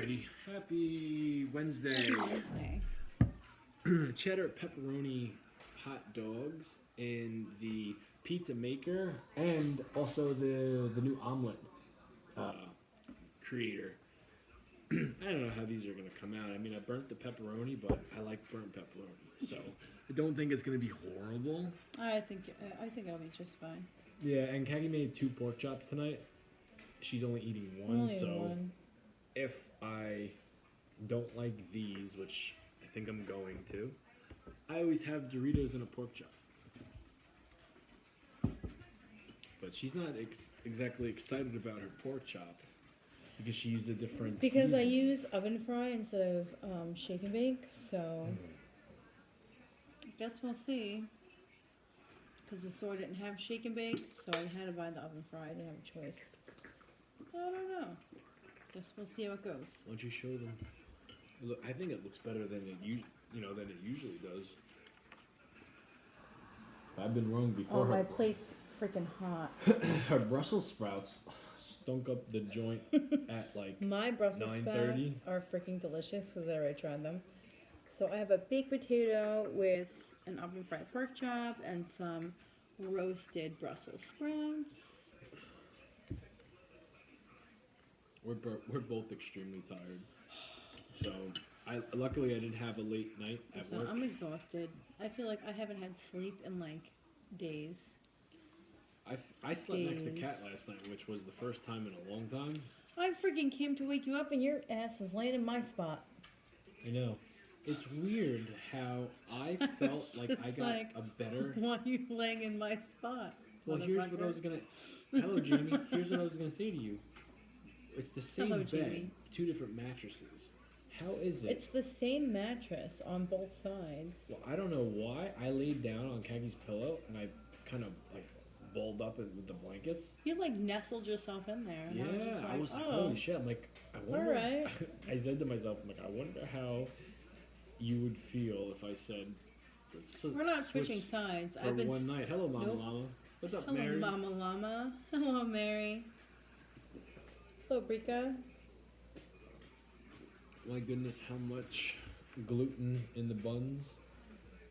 Alrighty, happy Wednesday. Wednesday. Cheddar pepperoni hot dogs and the pizza maker, and also the new omelet creator. I don't know how these are gonna come out. I mean, I burnt the pepperoni, but I like burnt pepperoni, so I don't think it's gonna be horrible. I think it'll be just fine. Yeah, and Kagi made 2 pork chops tonight. She's only eating one, Only so one. if I don't like these, which I think I'm going to, I always have Doritos and a pork chop. But she's not exactly excited about her pork chop because she used a different Because I seasoning. used oven fry instead of shake and bake, so I guess we'll see. Because the store didn't have shake and bake, so I had to buy the oven fry. I didn't have a choice. I don't know. Guess we'll see how it goes. Why don't you show them? Look, I think it looks better than it than it usually does. I've been wrong before. Oh, my plate's freaking hot. Her Brussels sprouts stunk up the joint at like My Brussels 9:30. sprouts are freaking delicious because I already tried them. So I have a baked potato with an oven fried pork chop and some roasted Brussels sprouts. We're both extremely tired. So luckily I didn't have a late night at So work. I'm exhausted. I feel like I haven't had sleep in like days. I slept next to Kat Days. last night, which was the first time in a long time. I freaking came to wake you up and your ass was laying in my spot. I know. It's weird how I felt like I just got like, a better. Why are you laying in my spot? Well, here's what I was gonna. Hello, Jamie. Here's what I was gonna say to you. It's the same Hello, bed, Jamie. 2 different mattresses. How is it? It's the same mattress on both sides. Well, I don't know why. I laid down on Kagi's pillow and I kind of like balled up with the blankets. You like nestled yourself in there. And Yeah, I was like, oh, holy shit. I'm like, I wonder. Alright. I said to myself, I'm like, I wonder how you would feel if I said, we're not switch switching sides. for one night. Hello, Mama Nope. Llama. What's up, Hello, Mary? Mama Llama. Hello, Mary. Hello, Brika. My goodness, how much gluten in the buns?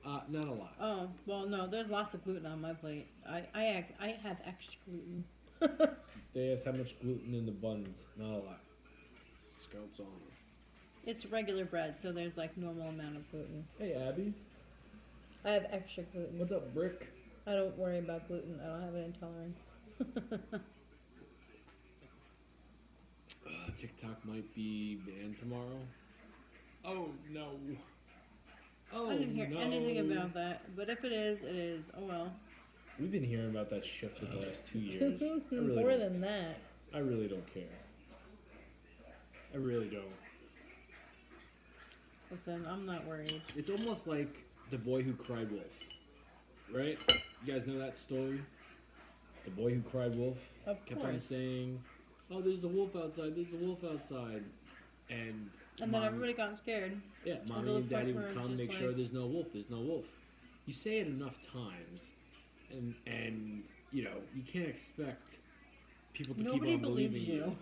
Not a lot. Oh, well, no, there's lots of gluten on my plate. I have extra gluten. They asked how much gluten in the buns. Not a lot. Scouts on. It's regular bread, so there's like normal amount of gluten. Hey, Abby. I have extra gluten. What's up, Brick? I don't worry about gluten. I don't have an intolerance. TikTok might be banned tomorrow. Oh no. Oh I didn't hear no. anything about that, but if it is, it is. Oh well. We've been hearing about that shit for the last 2 years. More than that. I really don't care. I really don't. Listen, I'm not worried. It's almost like The Boy Who Cried Wolf, right? You guys know that story? The Boy Who Cried Wolf Of kept on course. saying, "Oh, there's a wolf outside. There's a wolf outside," and And then everybody got scared. yeah, to mommy the and daddy point would where come, just make sure like- there's no wolf. There's no wolf. You say it enough times, and you know you can't expect people to Nobody keep on believes believing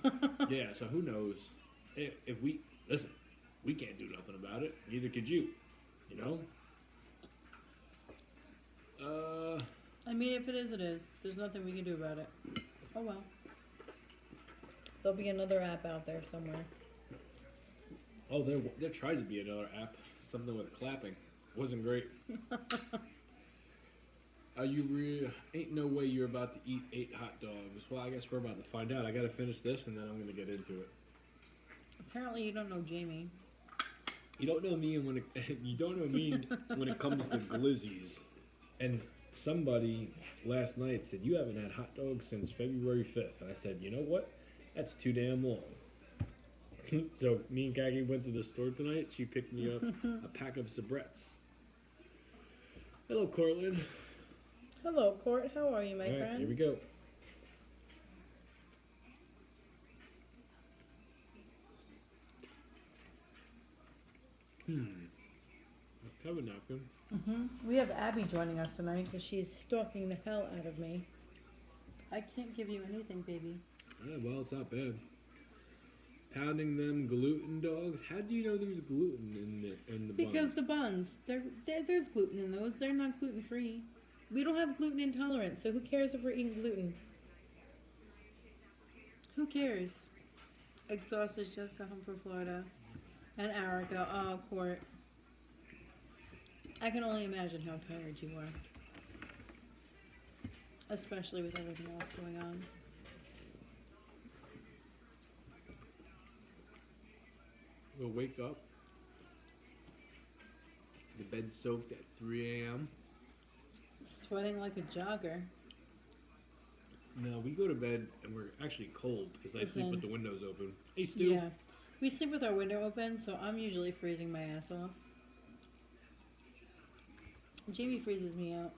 you. Yeah, so who knows? If we listen, we can't do nothing about it. Neither could you. You know. I mean, if it is, it is. There's nothing we can do about it. Oh well. There'll be another app out there somewhere. Oh, there tried to be another app, something with clapping. Wasn't great. Are you ain't no way you're about to eat 8 hot dogs. Well, I guess we're about to find out. I gotta finish this and then I'm gonna get into it. Apparently, you don't know Jamie. You don't know me, and you don't know me when it comes to glizzies. And somebody last night said you haven't had hot dogs since February 5th, and I said, you know what? That's too damn long. So me and Kagi went to the store tonight. She picked me up a pack of Sabrettes. Hello, Cortland. Hello, Court. How are you, my All right, friend? here we go. Have a napkin. We have Abby joining us tonight because she's stalking the hell out of me. I can't give you anything, baby. Yeah, well, it's not bad. Pounding them gluten dogs. How do you know there's gluten in the Because buns? the buns, there's gluten in those. They're not gluten free. We don't have gluten intolerance, so who cares if we're eating gluten? Who cares? Exhausted, just got home from Florida. And Erica, oh, Court. I can only imagine how tired you were. Especially with everything else going on. We'll wake up. The bed's soaked at 3 a.m. Sweating like a jogger. No, we go to bed and we're actually cold because I sleep with the windows open. Hey, Stu. Yeah. We sleep with our window open, so I'm usually freezing my ass off. Jamie freezes me out.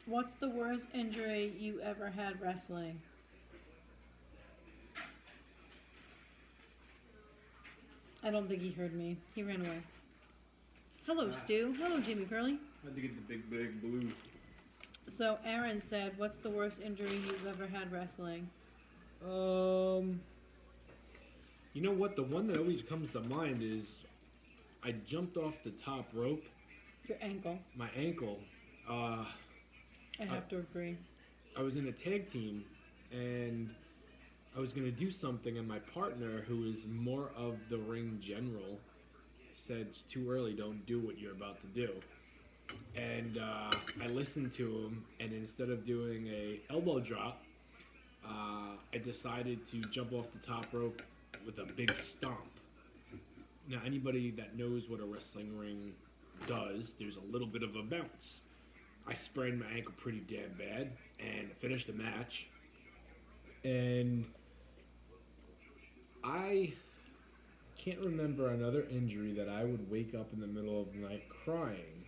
What's the worst injury you ever had wrestling? I don't think he heard me. He ran away. Hello, Stu. Hello, Jimmy Curley. I had to get the big blue. So Aaron said, what's the worst injury you've ever had wrestling? You know what? The one that always comes to mind is I jumped off the top rope. Your ankle. My ankle. I have to agree. I was in a tag team, and I was going to do something, and my partner, who is more of the ring general, said, it's too early, don't do what you're about to do. And I listened to him, and instead of doing a elbow drop, I decided to jump off the top rope with a big stomp. Now, anybody that knows what a wrestling ring does, there's a little bit of a bounce. I sprained my ankle pretty damn bad and finished the match. And I can't remember another injury that I would wake up in the middle of the night crying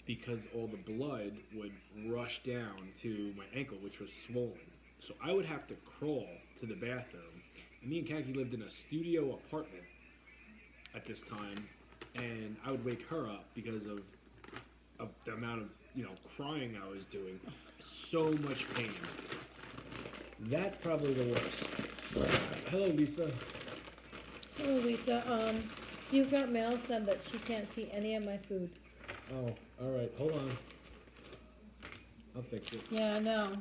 because all the blood would rush down to my ankle, which was swollen. So I would have to crawl to the bathroom. And me and Kaki lived in a studio apartment at this time, and I would wake her up because of the amount of crying I was doing. So much pain. That's probably the worst. Hello, Lisa. Hello, Lisa. You've got mail said that she can't see any of my food. Oh, all right. Hold on. I'll fix it. Yeah, I know.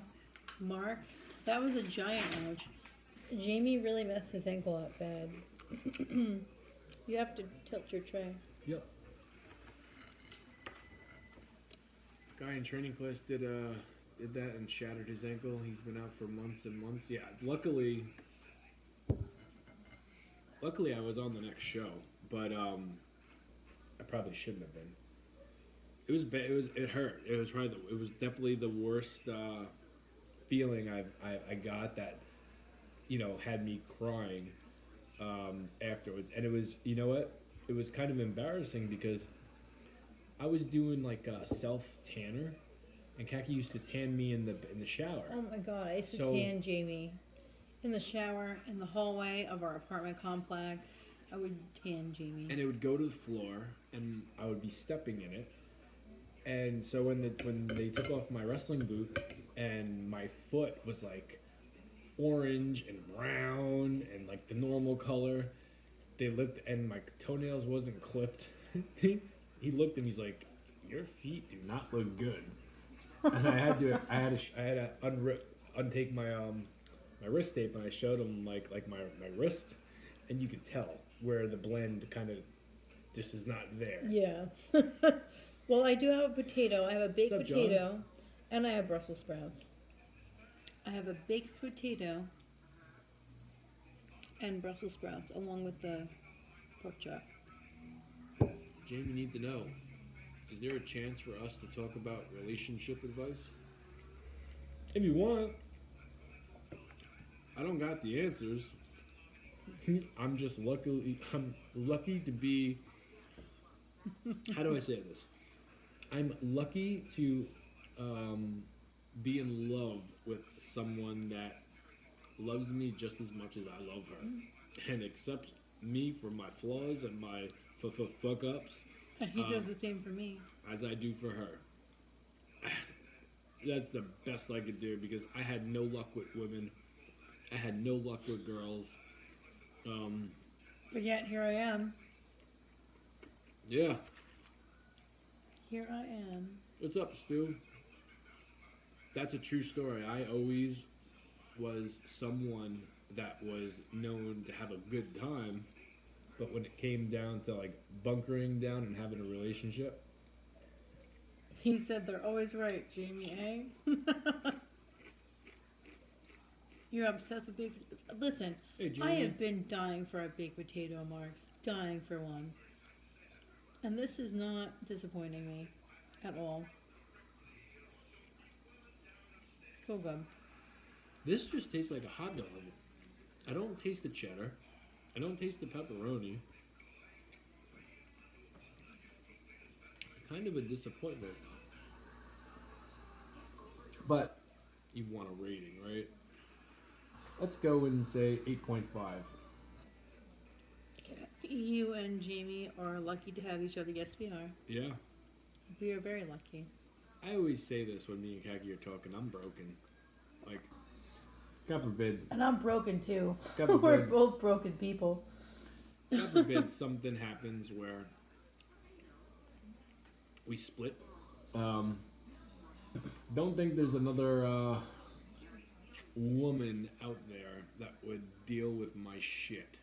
Marks. That was a giant ouch. Jamie really messed his ankle up bad. You have to tilt your tray. Yep. Guy in training class did that and shattered his ankle. He's been out for months and months. Yeah, luckily I was on the next show, but I probably shouldn't have been. It was bad. It hurt. It was definitely the worst feeling I got that had me crying afterwards. And it was, you know what? It was kind of embarrassing because I was doing like a self tanner, and Kaki used to tan me in the shower. Oh my god, I used to tan Jamie in the shower in the hallway of our apartment complex. I would tan Jamie, and it would go to the floor, and I would be stepping in it. And so when they took off my wrestling boot, and my foot was like orange and brown and like the normal color, they looked, and my toenails wasn't clipped. He looked and he's like, "Your feet do not look good." And I had to untake my my wrist tape, and I showed him like my wrist, and you could tell where the blend kind of just is not there. Yeah. Well, I do have a potato. I have a baked potato, John? and I have Brussels sprouts. I have a baked potato and Brussels sprouts, along with the pork chop. Jamie, you need to know, is there a chance for us to talk about relationship advice? If you want. I don't got the answers. I'm lucky to be, how do I say this? I'm lucky to be in love with someone that loves me just as much as I love her and accepts me for my flaws and my fuck ups. He does the same for me. As I do for her. That's the best I could do because I had no luck with women. I had no luck with girls. But yet here I am. Yeah. Here I am. What's up, Stu? That's a true story. I always was someone that was known to have a good time, but when it came down to like bunkering down and having a relationship, He said they're always right, Jamie, eh? You're obsessed with baked. Listen, hey, Jamie. I have been dying for a baked potato, Marks. Dying for one. And this is not disappointing me at all. So good. This just tastes like a hot dog. I don't taste the cheddar. I don't taste the pepperoni. Kind of a disappointment. But you want a rating, right? Let's go and say 8.5. Okay. You and Jamie are lucky to have each other. Yes, we are. Yeah. We are very lucky. I always say this when me and Kaki are talking. I'm broken. Like, God forbid. And I'm broken too. God forbid. We're both broken people. God forbid something happens where we split. Don't think there's another woman out there that would deal with my shit.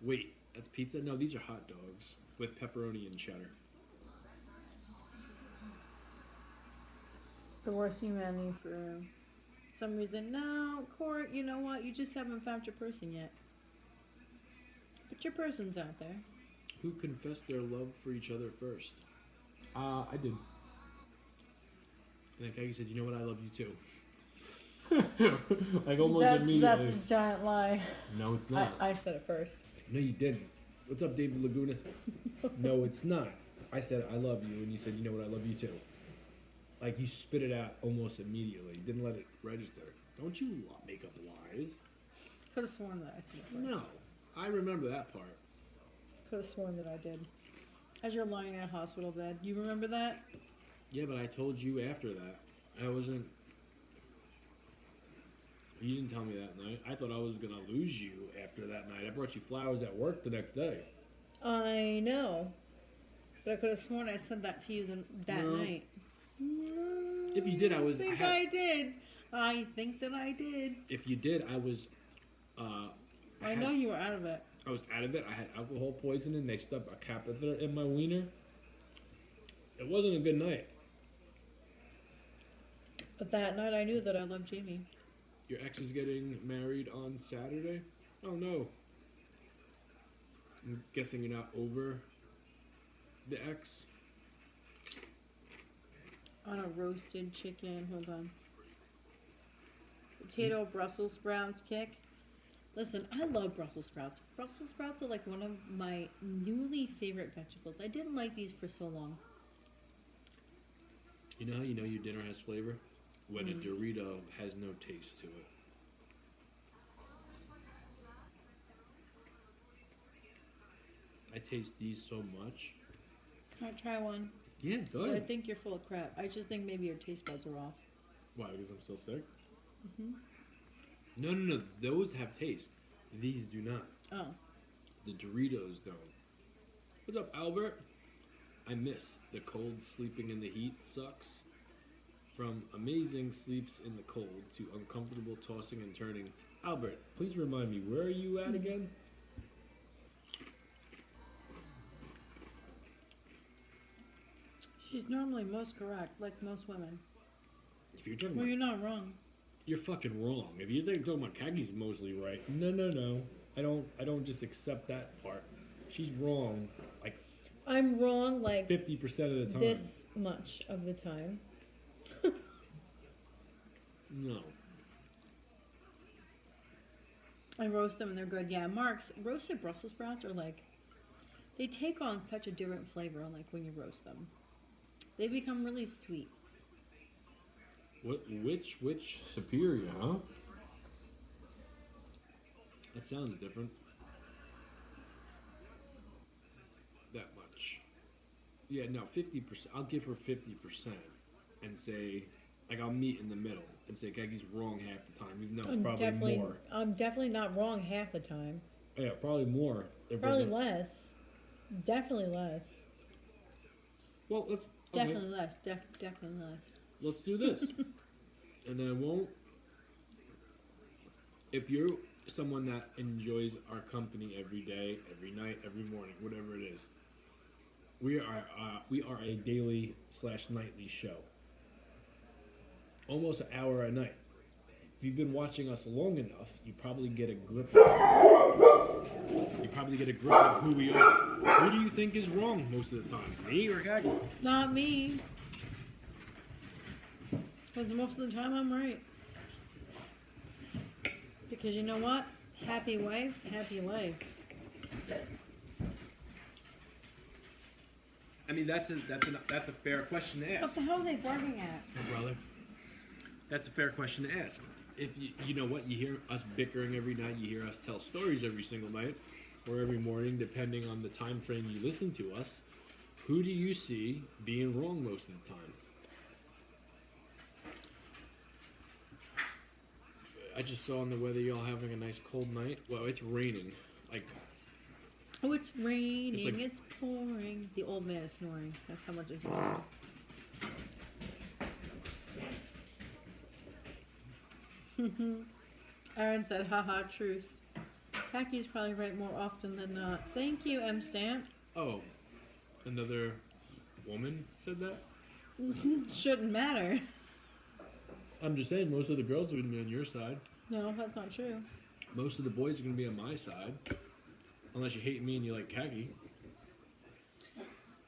Wait, that's pizza? No, these are hot dogs with pepperoni and cheddar. The worst humanity for some reason. No, Court, you know what? You just haven't found your person yet. But your person's out there. Who confessed their love for each other first? I did. And then Kagi said, you know what, I love you too. Like almost immediately. That's a giant lie. No, it's not. I said it first. No, you didn't. What's up, David Lagunas? No, it's not. I said, I love you, and you said, you know what, I love you too. Like, you spit it out almost immediately. Didn't let it register. Don't you make up lies. Could have sworn that I said it first. No. I remember that part. Could have sworn that I did. As you're lying in a hospital bed. You remember that? Yeah, but I told you after that. I wasn't... You didn't tell me that night. I thought I was going to lose you after that night. I brought you flowers at work the next day. I know. But I could have sworn I said that to you that night. If you did, I think I did. I think that I did. If you did, I was... I know you were out of it. I was out of it. I had alcohol poisoning. They stuck a catheter in my wiener. It wasn't a good night. But that night I knew that I loved Jamie. Your ex is getting married on Saturday? Oh no. I'm guessing you're not over the ex? On a roasted chicken. Hold on. Potato Brussels sprouts kick. Listen, I love Brussels sprouts. Brussels sprouts are like one of my newly favorite vegetables. I didn't like these for so long. You know how you know your dinner has flavor? When a Dorito has no taste to it. I taste these so much. Alright, try one. Yeah, go I ahead. think you're full of crap. I just think maybe your taste buds are off. Why, because I'm still sick? No. Those have taste. These do not. Oh. The Doritos don't. What's up, Albert? I miss the cold. Sleeping in the heat sucks. From amazing sleeps in the cold to uncomfortable tossing and turning. Albert, please remind me, where are you at again? She's normally most correct, like most women. If you're talking Well, about, you're not wrong. you're fucking wrong. If you're talking about Kagi's mostly right. No. I don't just accept that part. She's wrong like I'm wrong like 50% of the time. this much of the time. No. I roast them and they're good. Yeah, Mark's roasted Brussels sprouts are like, they take on such a different flavor like when you roast them. They become really sweet. Which superior, huh? That sounds different. That much. Yeah, no, 50%. I'll give her 50%. and say, like, I'll meet in the middle and say Keki's wrong half the time, even though it's I'm probably definitely, more. I'm definitely not wrong half the time. Yeah, probably more. If we're Probably gonna- less. Definitely less. Well, okay, Definitely less. Definitely less. let's do this. And I won't. If you're someone that enjoys our company every day, every night, every morning, whatever it is, we are a daily / nightly show. Almost an hour a night. If you've been watching us long enough, you probably get a grip. You probably get a grip of who we are. Who do you think is wrong most of the time? Me or Kaki? Not me. Because most of the time I'm right. Because you know what? Happy wife, happy life. I mean, that's a fair question to What ask, the hell are they barking at? brother. That's a fair question to ask. If you know what, you hear us bickering every night, you hear us tell stories every single night or every morning, depending on the time frame you listen to us. Who do you see being wrong most of the time? I just saw on the weather y'all having a nice cold night. Well, it's raining. Like, Oh, it's raining, It's it's pouring. The old man is snoring. That's how much it's raining. Aaron said, haha, truth. Kaki's probably right more often than not. Thank you, M. Stamp. oh, another woman said that? Shouldn't matter. I'm just saying, most of the girls are going to be on your side. No, that's not true. Most of the boys are going to be on my side. Unless you hate me and you like Kaki.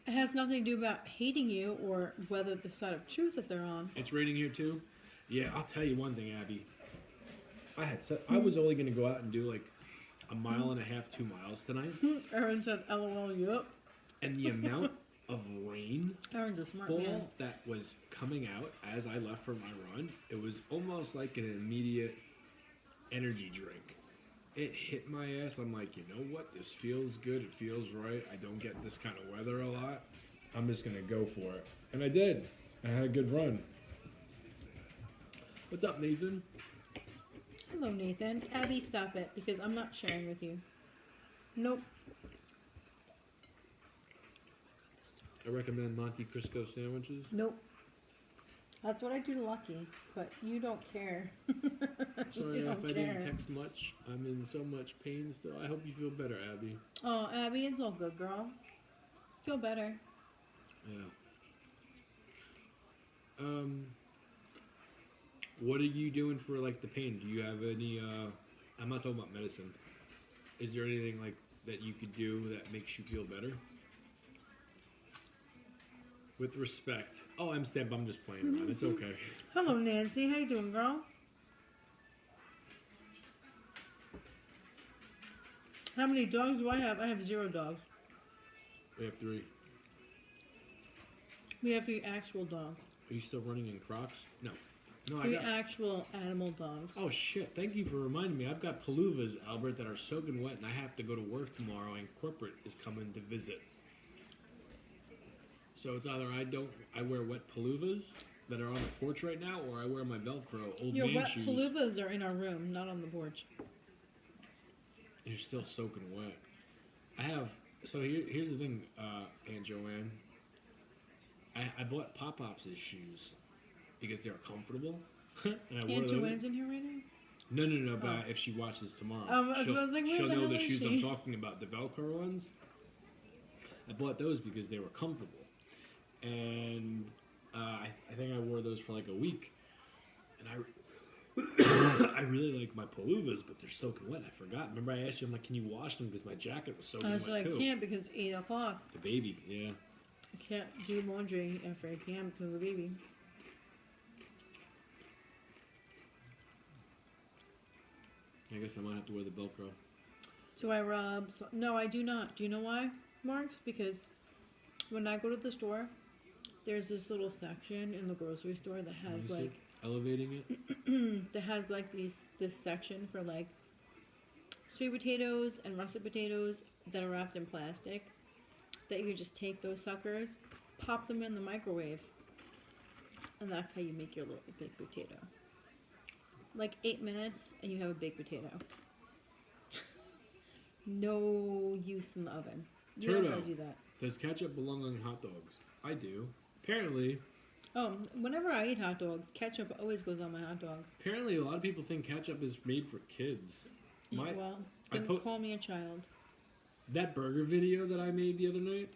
It has nothing to do about hating you or whether the side of truth that they're on. It's raining here too? Yeah, I'll tell you one thing, Abby. I was only going to go out and do like a mile and a half, 2 miles tonight. Aaron said, LOL, yup. And the amount of rain Aaron's a smart fall man. that was coming out as I left for my run, it was almost like an immediate energy drink. It hit my ass. I'm like, you know what? This feels good. It feels right. I don't get this kind of weather a lot. I'm just going to go for it. And I did. I had a good run. What's up, Nathan? Hello, Nathan. Abby, stop it, because I'm not sharing with you. Nope. I recommend Monte Cristo sandwiches. Nope. That's what I do to Lucky, but you don't care. Sorry You if don't I care. didn't text much. I'm in so much pain still. I hope you feel better, Abby. Oh, Abby, it's all good, girl. Feel better. Yeah. What are you doing for like the pain? Do you have any I'm not talking about medicine. Is there anything like that you could do that makes you feel better? With respect. Oh, I'm Stamp, I'm just playing around. It's okay. Hello, Nancy. How you doing, girl? How many dogs do I have? I have 0 dogs. We have 3. We have 3 actual dogs. Are you still running in Crocs? No. No, I 3 got. actual animal dogs. Oh shit! Thank you for reminding me. I've got paluvas, Albert, that are soaking wet, and I have to go to work tomorrow. And corporate is coming to visit. So it's either I wear wet paluvas that are on the porch right now, or I wear my Velcro old Your man wet shoes. paluvas are in our room, not on the porch. You're still soaking wet. I have. So here's the thing, Aunt Joanne. I bought Pop-Pops' shoes because they're comfortable. And I wore Aunt those. Joanne's in here right now? No. But if she watches tomorrow, I was like, where she'll the know hell the is shoes she? I'm talking about, the Velcro ones. I bought those because they were comfortable, and I think I wore those for like a week, and I really like my paluvas, but they're soaking wet. I forgot. Remember I asked you, I'm like, can you wash them because my jacket was soaking I wet was like, too. I can't because it's 8 o'clock. The baby, yeah. I can't do laundry after 8 p.m. because of the baby. I guess I might have to wear the Velcro. Do I rub? No, I do not. Do you know why, Marks? Because when I go to the store, there's this little section in the grocery store that has You see? like Elevating it. that has like this section for like sweet potatoes and russet potatoes that are wrapped in plastic. That you just take those suckers, pop them in the microwave, And that's how you make your little baked potato. Like 8 minutes and you have a baked potato. No use in the oven. You don't gotta do that. Does ketchup belong on hot dogs? I do. Apparently. Oh, whenever I eat hot dogs, ketchup always goes on my hot dog. Apparently, a lot of people think ketchup is made for kids. Well, then call me a child. That burger video that I made the other night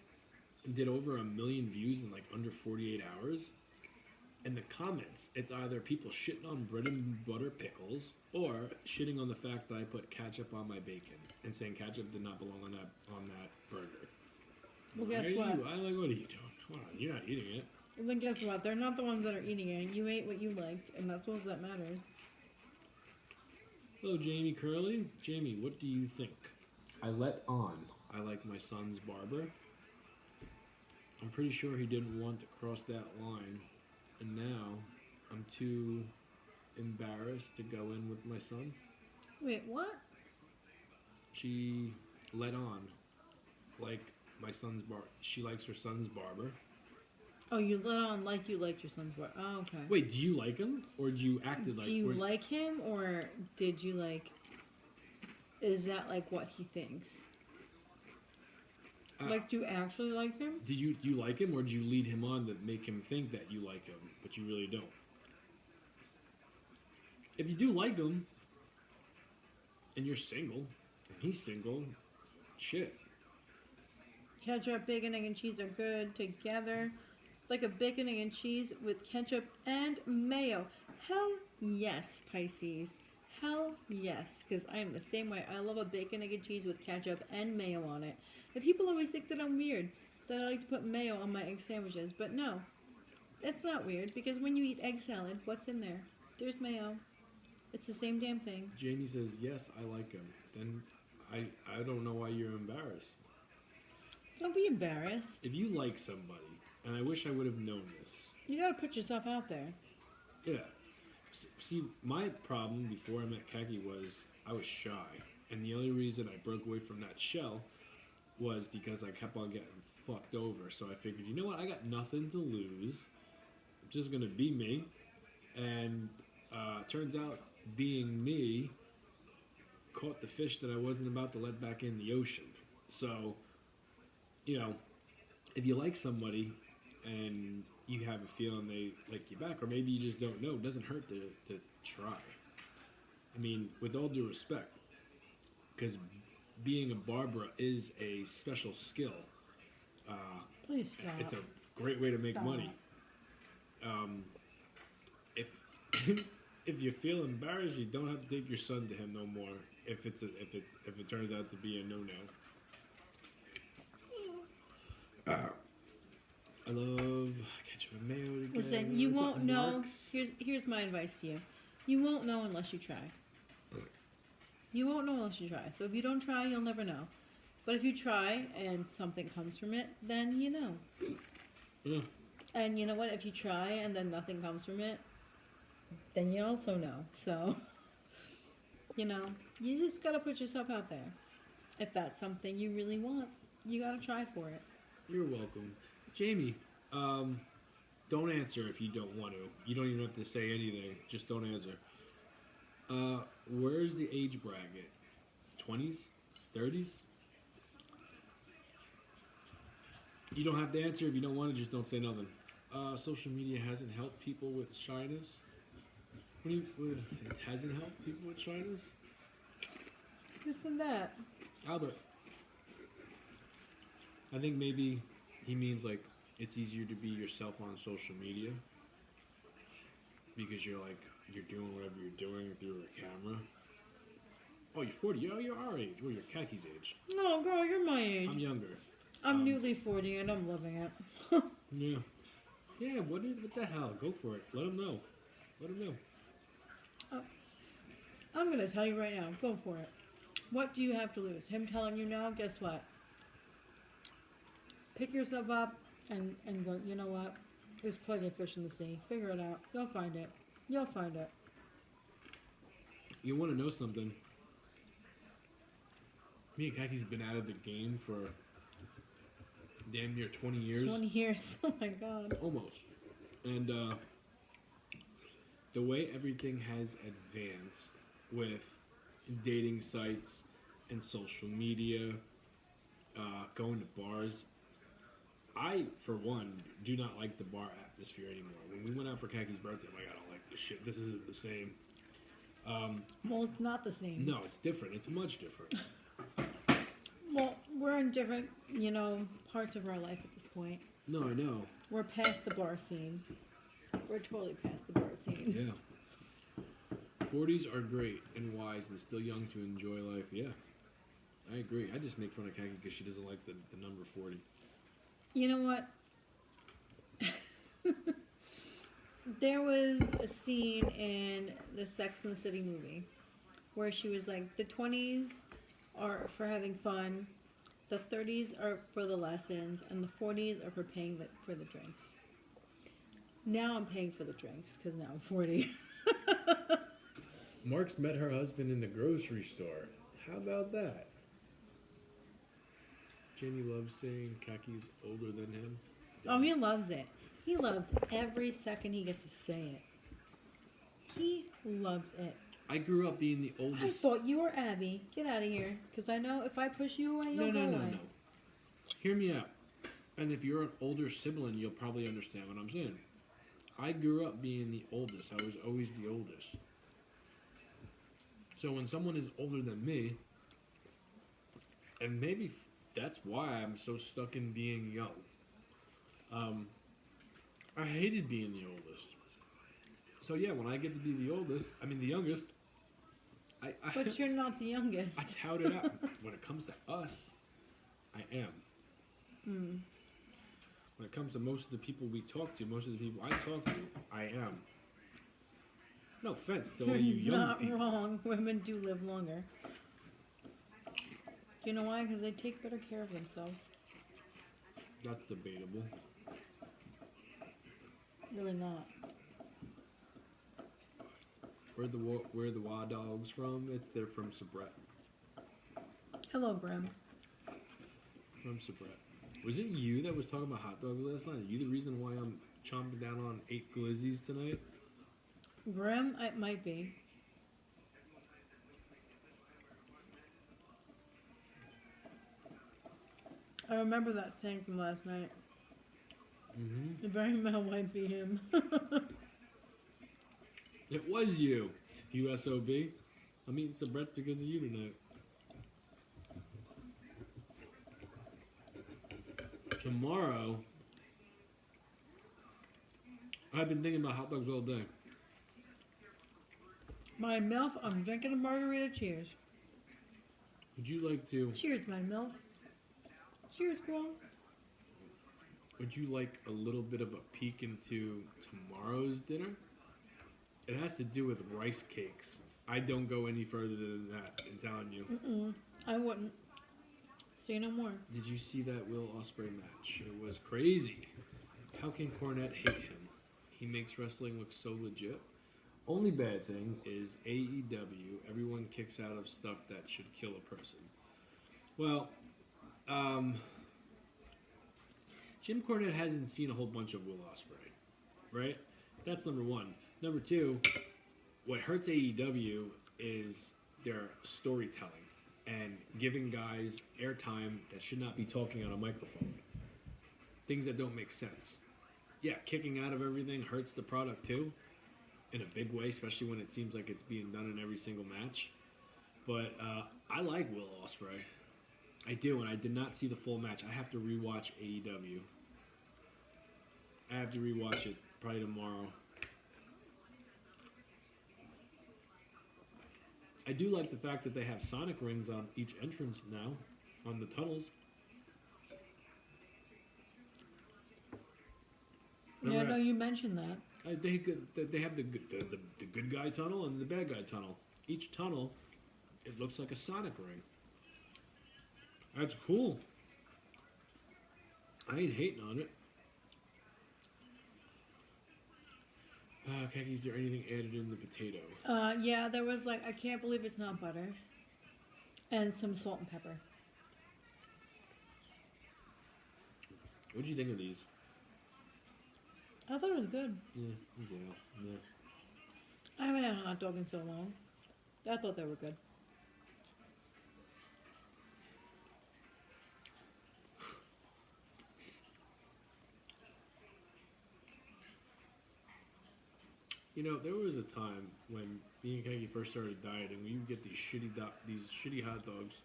did over 1 million views in like under 48 hours. In the comments, it's either people shitting on bread and butter pickles or shitting on the fact that I put ketchup on my bacon and saying ketchup did not belong on that burger. Well, guess what? What are you doing? Come on, you're not eating it. Well, then guess what? They're not the ones that are eating it. You ate what you liked, and that's all that matters. Hello, Jamie Curley. Jamie, what do you think? I let on. I like my son's barber. I'm pretty sure he didn't want to cross that line. And now, I'm too embarrassed to go in with my son. Wait, what? She let on. Like my son's she likes her son's barber. Oh, you let on like you liked your son's barber. Oh, okay. Wait, do you like him? Or do you acted like... Do you like him, or did you like... Is that like what he thinks? Like, do you actually like him? Do you like him, or do you lead him on to make him think that you like him, but you really don't? If you do like him, and you're single, and he's single, shit. Ketchup, bacon, egg, and cheese are good together. Like a bacon, egg, and cheese with ketchup and mayo. Hell yes, Pisces. Hell yes, because I am the same way. I love a bacon, egg, and cheese with ketchup and mayo on it. And people always think that I'm weird, that I like to put mayo on my egg sandwiches. But no, that's not weird, because when you eat egg salad, what's in there? There's mayo. It's the same damn thing. Jamie says, yes, I like him. Then I don't know why you're embarrassed. Don't be embarrassed. If you like somebody, and I wish I would have known this. You gotta put yourself out there. Yeah. See, my problem before I met Kaki was I was shy. And the only reason I broke away from that shell was because I kept on getting fucked over. So I figured, you know what? I got nothing to lose. I'm just going to be me. And turns out being me caught the fish that I wasn't about to let back in the ocean. So, you know, if you like somebody and you have a feeling they like you back, or maybe you just don't know, it doesn't hurt to try. I mean, with all due respect, because being a barber is a special skill. Please stop. It's a great way to make money. If if you feel embarrassed, you don't have to take your son to him no more. If it turns out to be a no-no. I love ketchup and mayo together. Listen, you won't know. Here's my advice to you. You won't know unless you try. You won't know unless you try. So if you don't try, you'll never know. But if you try and something comes from it, then you know. Yeah. And you know what? If you try and then nothing comes from it, then you also know. So, you know, you just gotta put yourself out there. If that's something you really want, you gotta try for it. You're welcome. Jamie, don't answer if you don't want to. You don't even have to say anything. Just don't answer. Where's the age bracket? 20s? 30s? You don't have to answer. If you don't want to, just don't say nothing. Social media hasn't helped people with shyness. It hasn't helped people with shyness? Who said that? Albert. I think maybe he means like it's easier to be yourself on social media because you're doing whatever you're doing through a camera. Oh, you're 40. Oh, you're our age. Well, you're Kaki's age. No, girl, you're my age. I'm younger. I'm newly 40 and I'm loving it. Yeah. Yeah, what the hell? Go for it. Let him know. Let him know. I'm going to tell you right now. Go for it. What do you have to lose? Him telling you no? Guess what? Pick yourself up and go, you know what? There's plenty of fish in the sea. Figure it out. You'll find it. You'll find it. You want to know something? Me and Kaki's been out of the game for damn near 20 years. 20 years. Oh my God. Almost. And the way everything has advanced with dating sites and social media, going to bars, I, for one, do not like the bar atmosphere anymore. When we went out for Kaki's birthday, I'm like, I don't like this shit. This isn't the same. Well, it's not the same. No, it's different. It's much different. Well, we're in different, parts of our life at this point. No, I know. We're past the bar scene. We're totally past the bar scene. Yeah. 40s are great and wise and still young to enjoy life. Yeah, I agree. I just make fun of Kaki because she doesn't like the number 40. You know what? There was a scene in the Sex and the City movie where she was like, the 20s are for having fun, the 30s are for the lessons, and the 40s are for paying for the drinks. Now I'm paying for the drinks because now I'm 40. Mark's met her husband in the grocery store. How about that? Jamie loves saying Kaki's older than him. Oh, he loves it. He loves every second he gets to say it. He loves it. I grew up being the oldest. I thought you were Abby. Get out of here. Because I know if I push you away, you'll go away. No. Hear me out. And if you're an older sibling, you'll probably understand what I'm saying. I grew up being the oldest. I was always the oldest. So when someone is older than me, and maybe that's why I'm so stuck in being young. I hated being the oldest. So yeah, when I get to be the youngest, But you're not the youngest. I tout it out. When it comes to us, I am. When it comes to most of the people we talk to, most of the people I talk to, I am. No offense to all you young not people. wrong. Women do live longer. You know why? Because they take better care of themselves. That's debatable. Really not. Where the Hotdogs from? They're from Sabret. Hello, Graham. From Sabret. Was it you that was talking about hot dogs last night? Are you the reason why I'm chomping down on 8 glizzies tonight? Graham, it might be. I remember that saying from last night. Mm-hmm. It very well might be him. It was you, USOB. I'm eating Sabret because of you tonight. Tomorrow, I've been thinking about hot dogs all day. My MILF, I'm drinking a margarita. Cheers. Would you like to? Cheers, my MILF. Cheers, girl. Would you like a little bit of a peek into tomorrow's dinner? It has to do with rice cakes. I don't go any further than that, I'm telling you. I wouldn't. Say no more. Did you see that Will Ospreay match? It was crazy. How can Cornette hate him? He makes wrestling look so legit. Only bad thing is AEW. Everyone kicks out of stuff that should kill a person. Well, Jim Cornette hasn't seen a whole bunch of Will Ospreay, right? That's number one. Number two, what hurts AEW is their storytelling and giving guys airtime that should not be talking on a microphone. Things that don't make sense. Yeah, kicking out of everything hurts the product too, in a big way, especially when it seems like it's being done in every single match. But I like Will Ospreay. I do, and I did not see the full match. I have to rewatch AEW. I have to rewatch it probably tomorrow. I do like the fact that they have Sonic rings on each entrance now, on the tunnels. Yeah, no, you mentioned that. They have the good guy tunnel and the bad guy tunnel. Each tunnel, it looks like a Sonic ring. That's cool. I ain't hating on it. Kaki, is there anything added in the potato? Yeah, there was I can't believe it's not butter. And some salt and pepper. What'd you think of these? I thought it was good. Yeah. I haven't had a hot dog in so long. I thought they were good. You know, there was a time when me and Keggy first started dieting, we would get these shitty hot dogs,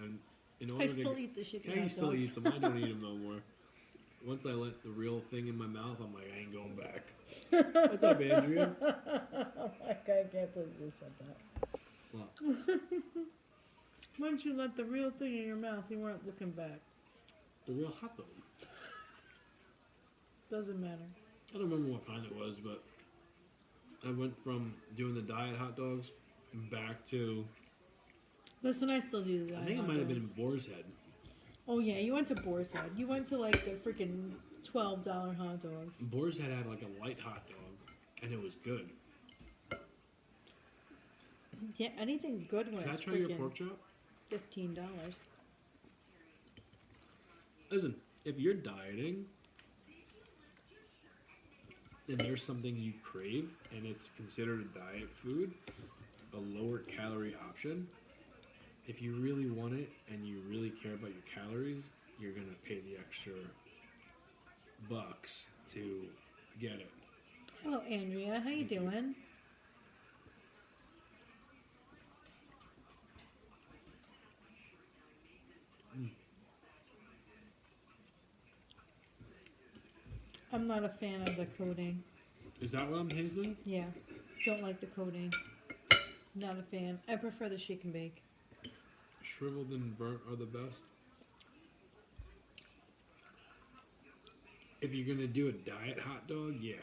and in order I to still eat the shitty hot Keggy dogs. still eats them. I don't eat them no more. Once I let the real thing in my mouth, I'm like, I ain't going back. What's up, Andrea? Oh my god, I can't believe you said that. What? Once you let the real thing in your mouth, you weren't looking back. The real hot dog. Doesn't matter. I don't remember what kind it was, but I went from doing the diet hot dogs back to, Listen, I still do that. I think it might have been Boar's Head. Oh yeah, you went to Boar's Head. You went to like the freaking $12 hot dogs. Boar's Head had like a light hot dog, and it was good. Yeah, anything's good when Can I it's try your freaking pork chop? $15. Listen, if you're dieting and there's something you crave and it's considered a diet food, a lower calorie option, if you really want it and you really care about your calories, you're going to pay the extra bucks to get it. Hello, Andrea. How you doing? I'm not a fan of the coating. Is that what I'm tasting? Yeah, don't like the coating. Not a fan. I prefer the shake and bake. Shriveled and burnt are the best. If you're going to do a diet hot dog, yeah.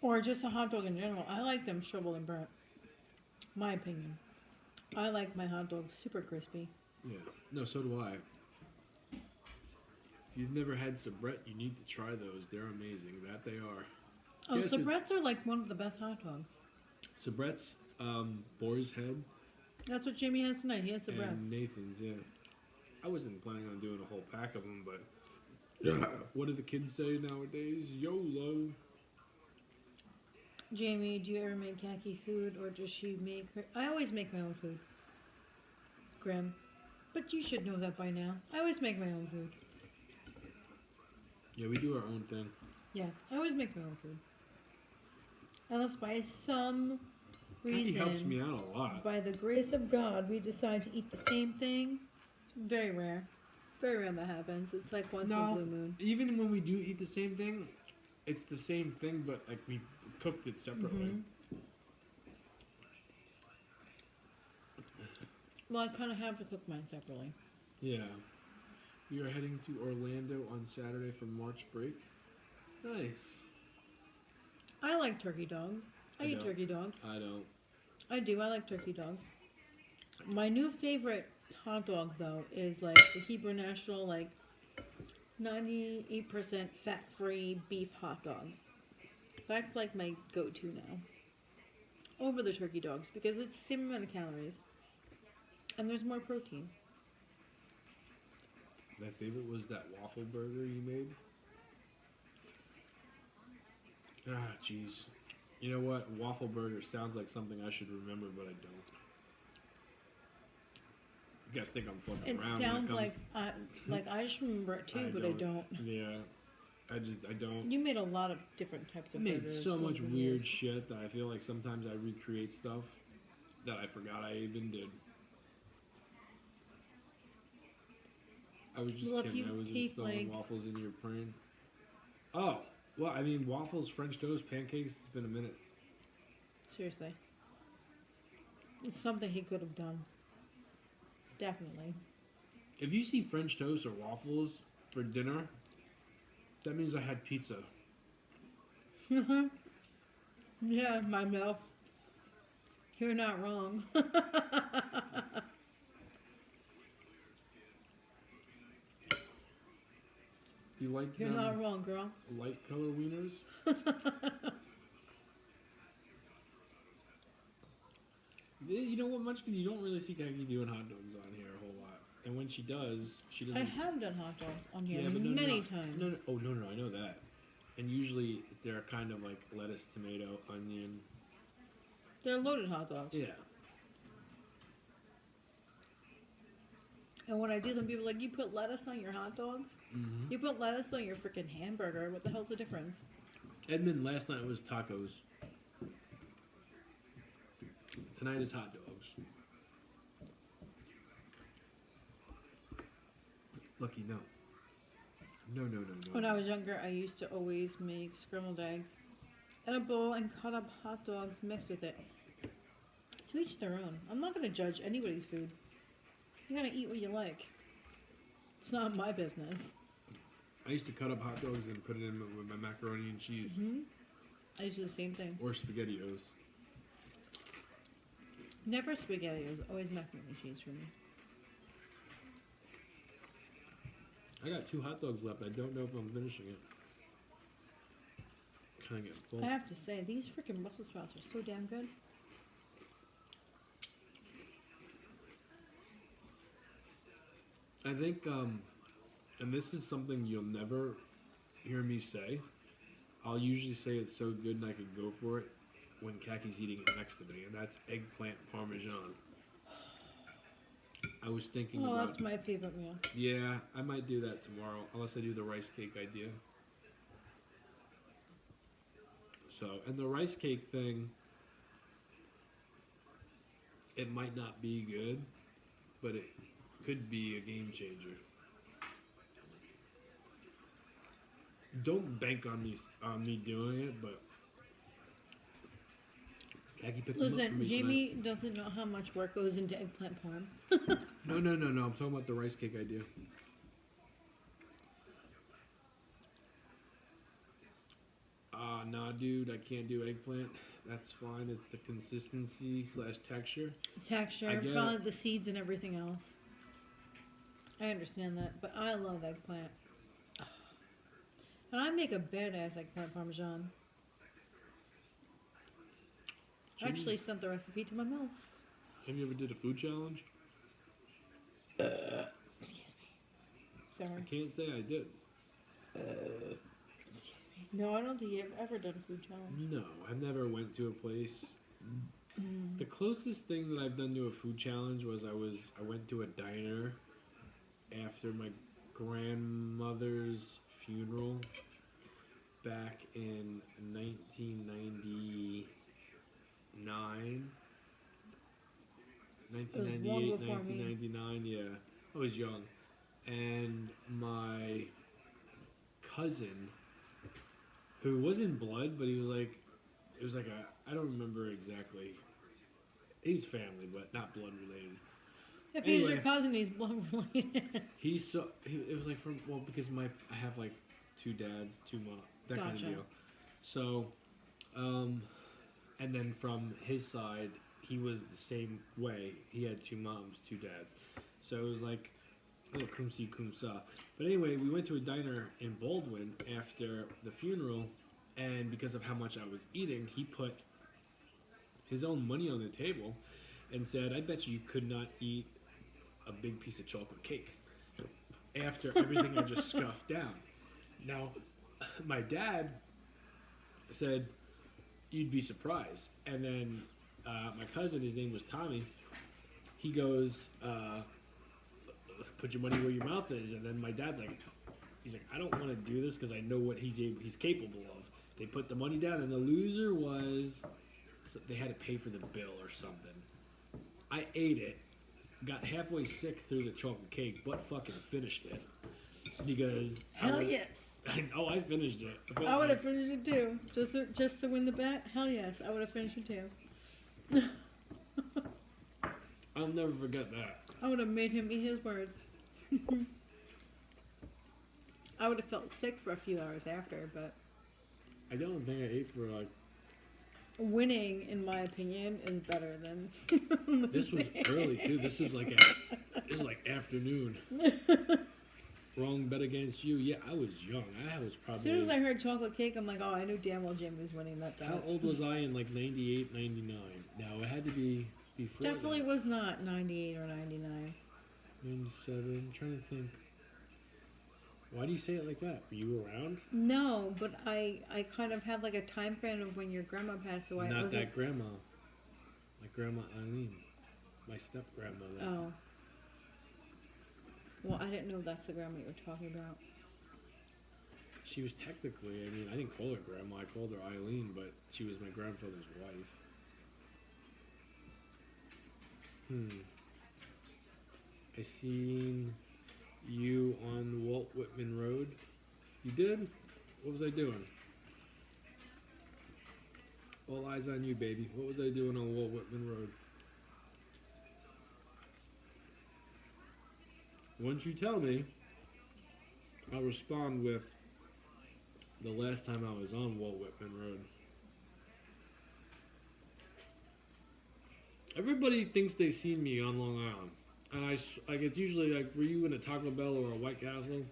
Or just a hot dog in general. I like them shriveled and burnt. My opinion. I like my hot dogs super crispy. Yeah. No, so do I. If you've never had soubrette, you need to try those. They're amazing. That they are. Oh, Yes, soubrettes are like one of the best hot dogs. Soubrette's, Boar's Head, That's what Jimmy has tonight. He has and soubrettes. Nathan's, yeah. I wasn't planning on doing a whole pack of them, but what do the kids say nowadays? YOLO. Jamie, do you ever make khaki food, or does she make her? I always make my own food. Grim. But you should know that by now. I always make my own food. Yeah, we do our own thing. Yeah, I always make my own food. Unless by some He reason, helps me out a lot. by the grace of God, we decide to eat the same thing. Very rare. Very rare that happens. It's like once in a blue moon. Even when we do eat the same thing, it's the same thing, but like we cooked it separately. Mm-hmm. Well, I kind of have to cook mine separately. Yeah. We are heading to Orlando on Saturday for March break. Nice. I like turkey dogs. I eat don't. turkey dogs. I don't. I do. I like turkey dogs. My new favorite hot dog, though, is like the Hebrew National, like 98% fat-free beef hot dog. That's like my go-to now. Over the turkey dogs, because it's the same amount of calories. And there's more protein. My favorite was that waffle burger you made. Ah, jeez. You know what? Waffle burger sounds like something I should remember, but I don't. You guys think I'm fucking It around. sounds like I just remember it too, but I don't. Yeah. I don't. You made a lot of different types I of made burgers. so much over the weird years. shit that I feel like sometimes I recreate stuff that I forgot I even did. I was just Well, if kidding. you I was take, installing like- waffles into your brain. Oh, well, I mean, waffles, French toast, pancakes, it's been a minute. Seriously. It's something he could have done. Definitely. If you see French toast or waffles for dinner, that means I had pizza. Yeah, my mouth. You're not wrong. You like You're not wrong, girl. light color wieners? You know what, Munchkin? You don't really see Kaki doing hot dogs on here a whole lot. And when she does, she doesn't. I have done hot dogs on here but many times. No, oh, no, I know that. And usually they're kind of like lettuce, tomato, onion. They're loaded hot dogs. Yeah. And when I do them, people are like, you put lettuce on your hot dogs? Mm-hmm. You put lettuce on your freaking hamburger. What the hell's the difference? Edmund, last night was tacos. Tonight is hot dogs. Lucky, no. No. When I was younger, I used to always make scrambled eggs in a bowl and cut up hot dogs mixed with it. To each their own. I'm not going to judge anybody's food. You gotta eat what you like. It's not my business. I used to cut up hot dogs and put it in with my macaroni and cheese. Mm-hmm. I used to do the same thing. Or SpaghettiOs. Never spaghetti. It was always macaroni and cheese for me. I got 2 hot dogs left. I don't know if I'm finishing it. Kind of getting full. I have to say, these freaking Brussels sprouts are so damn good. I think, and this is something you'll never hear me say. I'll usually say it's so good and I could go for it when Kaki's eating it next to me, and that's eggplant parmesan. I was thinking Oh, about... that's my favorite meal. Yeah, I might do that tomorrow, unless I do the rice cake idea. So, and the rice cake thing, it might not be good, but it could be a game changer. Don't bank on me doing it, but Kaki picked them up for Listen, me Jamie doesn't know how much work goes into eggplant parm. No. I'm talking about the rice cake idea. Nah, dude, I can't do eggplant. That's fine. It's the consistency / texture. Texture, probably the seeds and everything else. I understand that, but I love eggplant. And I make a badass eggplant parmesan. I actually sent the recipe to my mouth. Have you ever did a food challenge? Excuse me. Sorry. I can't say I did. Excuse me. No, I don't think you've ever done a food challenge. No, I've never went to a place. The closest thing that I've done to a food challenge was I went to a diner after my grandmother's funeral back in 1999. 1998, 1999, yeah. I was young. And my cousin, who wasn't blood, but he was like, it was like I don't remember exactly. He's family, but not blood related. If he's your cousin, he's blood related. It was like because I have like 2 dads, 2 moms, that kind of deal. So, and then from his side, he was the same way. He had 2 moms, 2 dads. So it was like, oh, cum si, cum sa. But anyway, we went to a diner in Baldwin after the funeral, and because of how much I was eating, he put his own money on the table and said, I bet you could not eat a big piece of chocolate cake after everything I just scuffed down. Now, my dad said, you'd be surprised. And then my cousin, his name was Tommy, he goes, put your money where your mouth is. And then my dad's like, he's like, I don't want to do this because I know what he's capable of. They put the money down, and the loser was, they had to pay for the bill or something. I ate it, got halfway sick through the chocolate cake, but fucking finished it. Because yes. I finished it. I would have finished it too. Just to win the bet? Hell yes, I would have finished it too. I'll never forget that. I would have made him eat his words. I would have felt sick for a few hours after, but I don't think I ate for like... Winning, in my opinion, is better than... This was early too. This is like afternoon. Wrong bet against you. Yeah, I was young. I was probably... As soon as I heard chocolate cake, I'm like, oh, I knew damn well Jamie was winning that bet. How old was I in like 98, 99? No, it had to be before Definitely that. was not 98 or 99. 97. I'm trying to think. Why do you say it like that? Were you around? No, but I kind of had like a time frame of when your grandma passed away. Not that grandma. My grandma Eileen. My step grandmother. Oh. Well, I didn't know that's the grandma you were talking about. She was technically, I mean, I didn't call her grandma, I called her Eileen, but she was my grandfather's wife. I seen you on Walt Whitman Road. You did? What was I doing? All eyes on you, baby. What was I doing on Walt Whitman Road? Once you tell me, I'll respond with the last time I was on Walt Whitman Road. Everybody thinks they've seen me on Long Island. And like it's usually like, were you in a Taco Bell or a White Castle?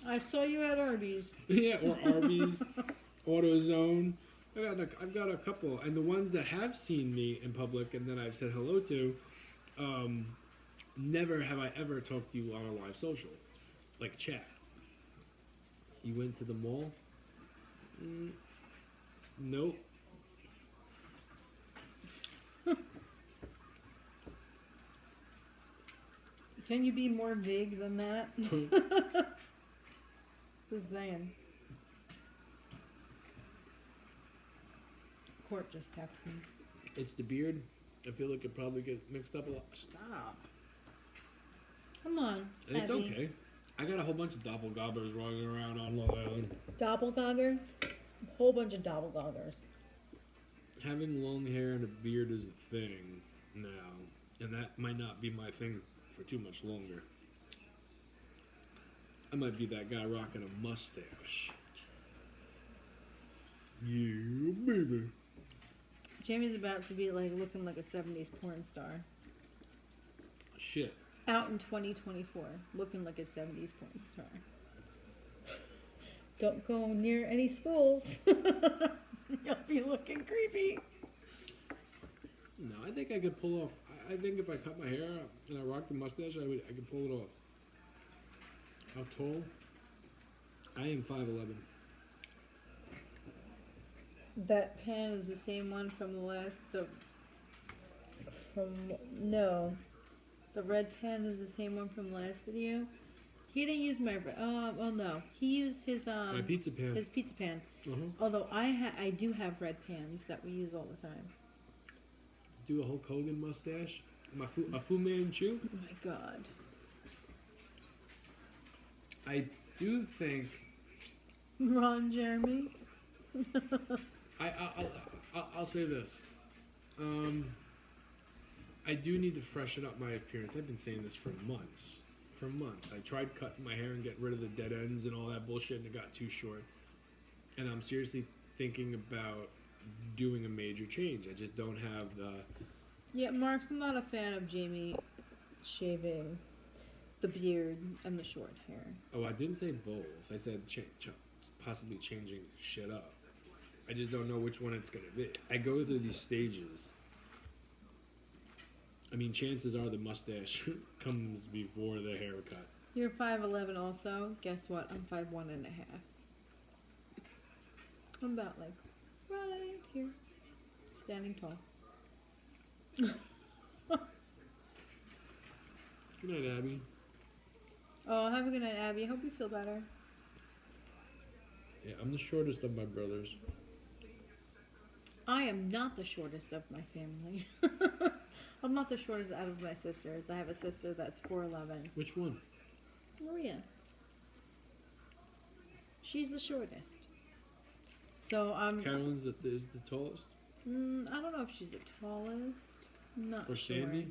I saw you at Arby's. Yeah, or Arby's, AutoZone. I've got a couple, and the ones that have seen me in public and that I've said hello to, never have I ever talked to you on a live social, like chat. You went to the mall? Nope. Can you be more vague than that? Just saying. Court just texted me. It's the beard. I feel like it probably gets mixed up a lot. Stop. Come on. And it's Abby. okay. I got a whole bunch of doppelgabbers running around on Long Island. Doppelgaggers? A whole bunch of doppelgaggers. Having long hair and a beard is a thing now, and that might not be my thing for too much longer. I might be that guy rocking a mustache. Yeah, baby. Jamie's about to be like looking like a 70s porn star. Shit. Out in 2024, looking like a 70s porn star. Don't go near any schools. You'll be looking creepy. No, I think I could pull off. I think if I cut my hair and I rock the mustache, I could pull it off. How tall? I am 5'11". That pen is the same one from the last. The red pen is the same one from the last video. He didn't use my. Well, no, he used his My pizza pan. His pizza pan. Uh-huh. Although I do have red pans that we use all the time. Do a Hulk Hogan mustache. A Fu Manchu. Oh my god. I do think. Ron Jeremy. I'll say this. I do need to freshen up my appearance. I've been saying this for months. I tried cutting my hair and getting rid of the dead ends and all that bullshit, and it got too short. And I'm seriously thinking about doing a major change. I just don't have the... Yeah, Mark's not a fan of Jamie shaving the beard and the short hair. Oh, I didn't say both. I said possibly changing shit up. I just don't know which one it's going to be. I go through these stages. I mean, chances are the mustache comes before the haircut. You're 5'11" also. Guess what? I'm 5'1.5". I'm about like right here, standing tall. Good night, Abby. Oh, have a good night, Abby. I hope you feel better. Yeah, I'm the shortest of my brothers. I am not the shortest of my family. I'm not the shortest out of my sisters. I have a sister that's 4'11". Which one? Maria. She's the shortest. So I'm. Carolyn's is the tallest? I don't know if she's the tallest. I'm not Or sure. Sandy?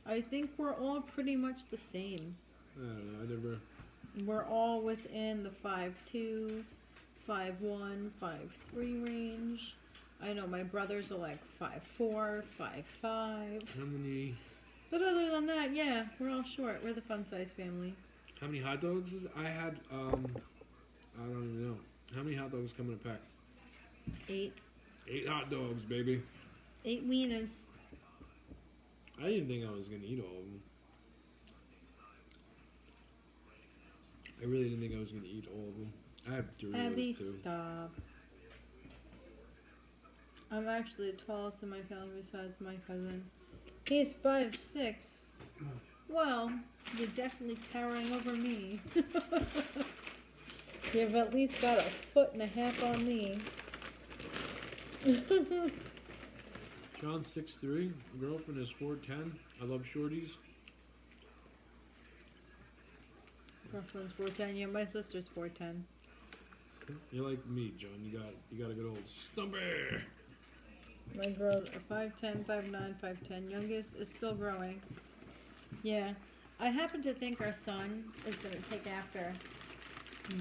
I think we're all pretty much the same. I don't know. I never... We're all within the 5'2", 5'1", 5'3" range. I know my brothers are like 5'4", 5'5". How many... But other than that, yeah, we're all short. We're the fun size family. How many hot dogs was... I had, I don't even know. How many hot dogs come in a pack? 8. 8 hot dogs, baby. 8 wieners. I didn't think I was going to eat all of them. I really didn't think I was gonna eat all of them. I have Doritos Abby, too. stop. I'm actually the tallest in my family besides my cousin. He's 5'6". Well, you're definitely towering over me. You've at least got 1.5 foot on me. John's 6'3". Girlfriend is 4'10". I love shorties. Girlfriend's 4'10". Yeah, my sister's 4'10". You're like me, John. You got a good old stumper. My girls are 5'10", 5'9", 5'10". Youngest is still growing. Yeah. I happen to think our son is going to take after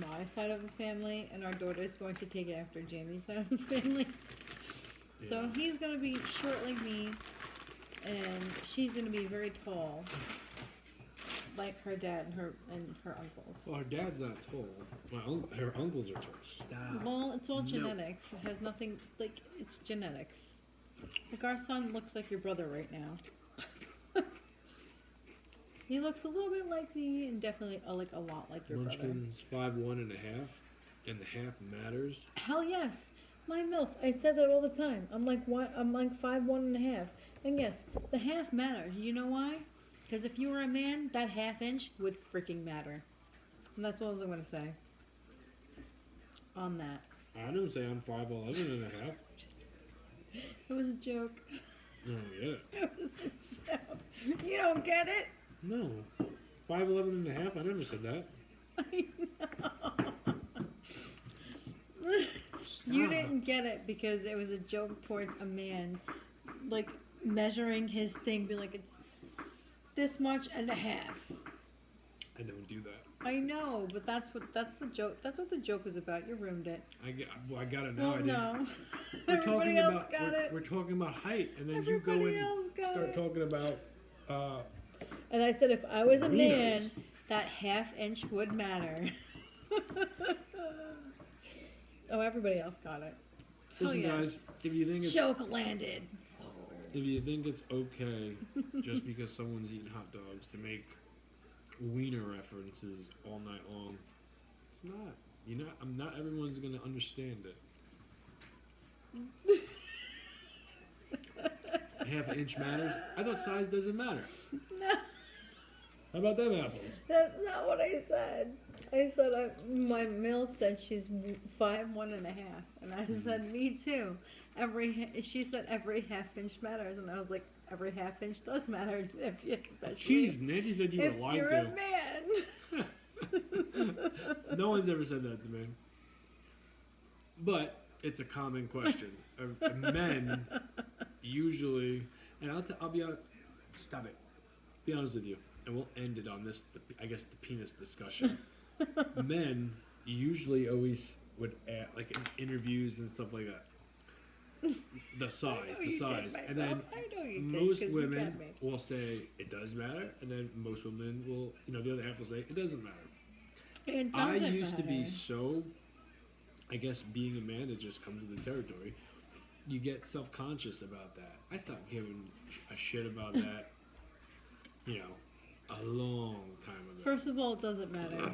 my side of the family, and our daughter is going to take after Jamie's side of the family. Yeah. So he's going to be short like me, and she's going to be very tall, like her dad and her uncles. Well, her dad's not tall. Her uncles are tall. Stop. Well, it's all No. genetics. It has nothing, like, it's genetics. Like, our son looks like your brother right now. He looks a little bit like me, and definitely like a lot like your brother. Munchkin's 5'1.5", and the half matters. Hell yes, my MILF. I said that all the time. I'm like what? I'm like 5'1.5", and yes, the half matters. You know why? Because if you were a man, that half inch would freaking matter. And that's all I'm gonna say on that. I don't say I'm 5'11.5". It was a joke. Oh yeah. It was a joke. You don't get it? No. 5'11.5". I never said that. I know. You didn't get it because it was a joke towards a man, like measuring his thing, be like, it's this much and a half. I don't do that. I know, but that's the joke. That's what the joke was about. You ruined it. I got it now. Well, I didn't. no. We're Everybody talking else about got it. we're talking about height, and then Everybody you go else and got start it. talking about. And I said, if I was a Doritos. man, that half inch would matter. Oh, everybody else got it. Listen, yes. guys, if you think it's Joke landed. okay just because someone's eating hot dogs to make wiener references all night long, it's not. Not everyone's gonna understand it. Half an inch matters. I thought size doesn't matter. No, How about them apples? that's not what I said. I said my MILF said she's 5'1.5", and I said me too. She said every half inch matters, and I was like, every half inch does matter, especially Jeez, Nancy said you if were lied you're to. a man. No one's ever said that to me. But it's a common question. Men usually, and I'll be honest. Stop it. Be honest with you, and we'll end it on this. I guess the penis discussion. Men usually always would add, like in interviews and stuff like that. The size, and then most women will say it does matter, and then most women will, the other half will say it doesn't matter. It doesn't I used to be matter. so, I guess being a man, it just comes with the territory. You get self-conscious about that. I stopped giving a shit about that, a long time ago. First of all, it doesn't matter.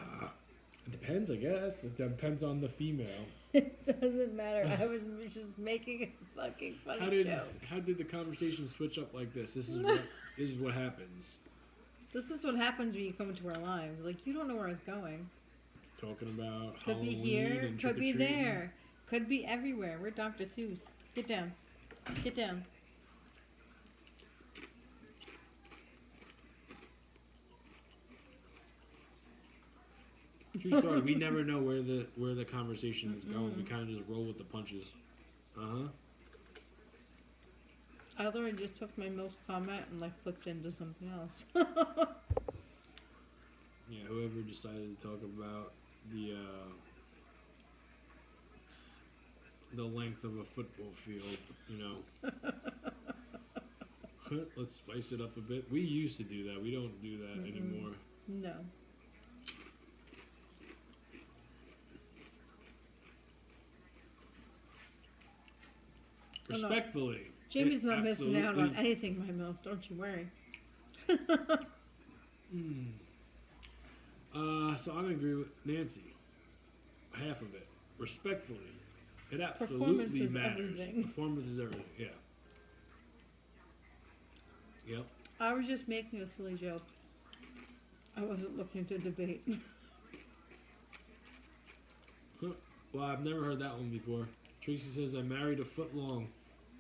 It depends, I guess. It depends on the female. It doesn't matter. I was just making a fucking funny joke. How did the conversation switch up like this? This is what happens. This is what happens when you come into our lives. Like, you don't know where it's going. Talking about Could Halloween be here, and could be trick-or-treating. there, could be everywhere. We're Dr. Seuss. Get down. Get down. True story. We never know where the conversation is going. We kind of just roll with the punches. I literally just took my most comment and like flipped into something else. Yeah, whoever decided to talk about the length of a football field, let's spice it up a bit. We used to do that. We don't do that anymore. No. Respectfully. Jamie's not missing out on absolutely- anything, my MILF. Don't you worry. So I'm gonna agree with Nancy. Half of it, respectfully, it Performance absolutely is matters. everything. Performance is everything. Yeah. Yep. I was just making a silly joke. I wasn't looking to debate. Huh. Well, I've never heard that one before. Tracy says I married a foot long,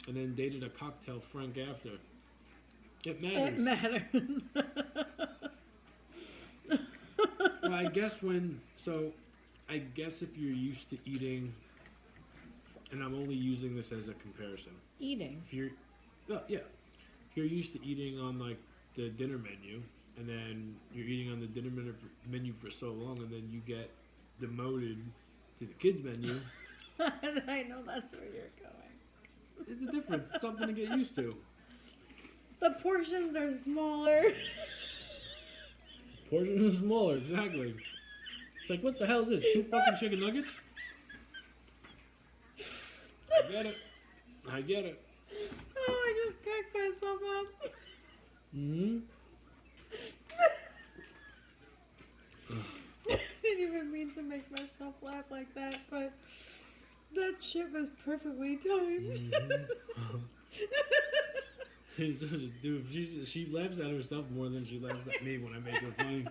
and then dated a cocktail Frank after. It It matters. matters. Well, I guess I guess if you're used to eating, and I'm only using this as a comparison. Eating. If you're, well, yeah, if you're used to eating on like the dinner menu, and then you're eating on the dinner menu for so long, and then you get demoted to the kids menu, I know that's where you're going. it's a difference. It's something to get used to. The portions are smaller. Portions are smaller, exactly. It's like, what the hell is this? 2 fucking chicken nuggets? I get it. I get it. Oh, I just cracked myself up. Mm-hmm. I didn't even mean to make myself laugh like that, but that shit was perfectly timed. Mm-hmm. Dude, she laughs at herself more than she laughs at me when I make her funny.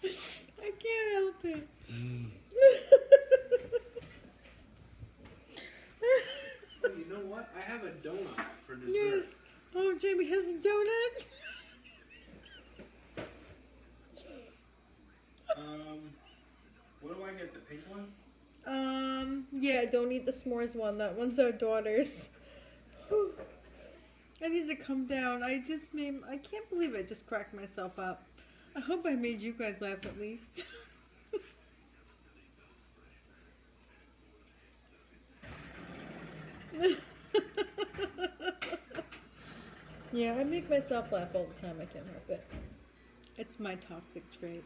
I can't help it. Mm. Oh, you know what? I have a donut for dessert. Yes. Oh, Jamie has a donut. What do I get? The pink one? Yeah, don't eat the s'mores one. That one's our daughter's. Whew. I need to come down. I can't believe I just cracked myself up. I hope I made you guys laugh at least. Yeah, I make myself laugh all the time. I can't help it. It's my toxic trait.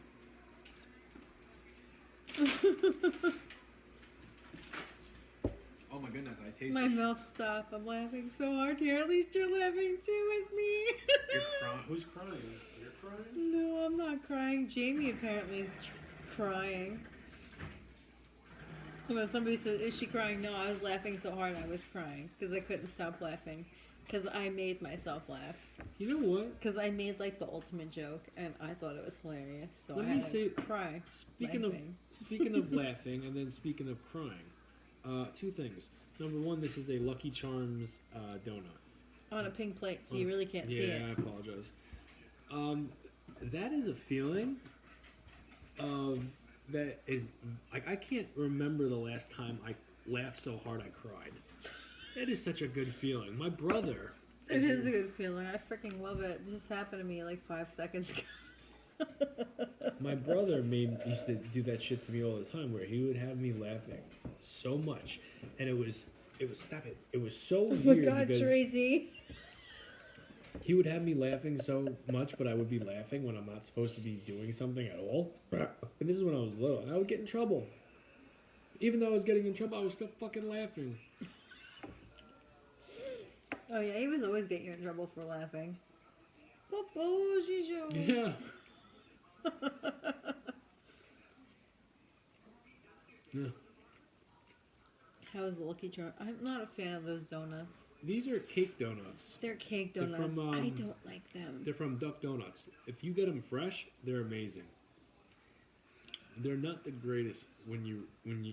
Oh my goodness, I taste My this. mouth stopped. I'm laughing so hard here. At least you're laughing too with me. You're crying. Who's crying? You're crying? No, I'm not crying. Jamie apparently is crying. When somebody said, "Is she crying?" No, I was laughing so hard I was crying because I couldn't stop laughing because I made myself laugh. You know what? Because I made like the ultimate joke and I thought it was hilarious. So Let I me had say- to cry. Speaking laughing. of laughing, and then speaking of crying, 2 things. Number 1, this is a Lucky Charms donut. On a pink plate, so you really can't see Yeah, it. I apologize. That is a feeling of that is like I can't remember the last time I laughed so hard I cried. It is such a good feeling. My brother. It is a good feeling. I freaking love it. It just happened to me like 5 seconds ago. My brother used to do that shit to me all the time, where he would have me laughing so much, and it was stop it. It was so Oh my weird god, because Tracy. he would have me laughing so much, but I would be laughing when I'm not supposed to be doing something at all. And this is when I was little, and I would get in trouble. Even though I was getting in trouble, I was still fucking laughing. Oh yeah, he was always getting you in trouble for laughing. Popo, Shijo. Yeah. Yeah. How is the Lucky Charm? I'm not a fan of those donuts. These are cake donuts. They're cake They're donuts. from, I don't like them. They're from Duck Donuts. If you get them fresh, they're amazing. They're not the greatest when you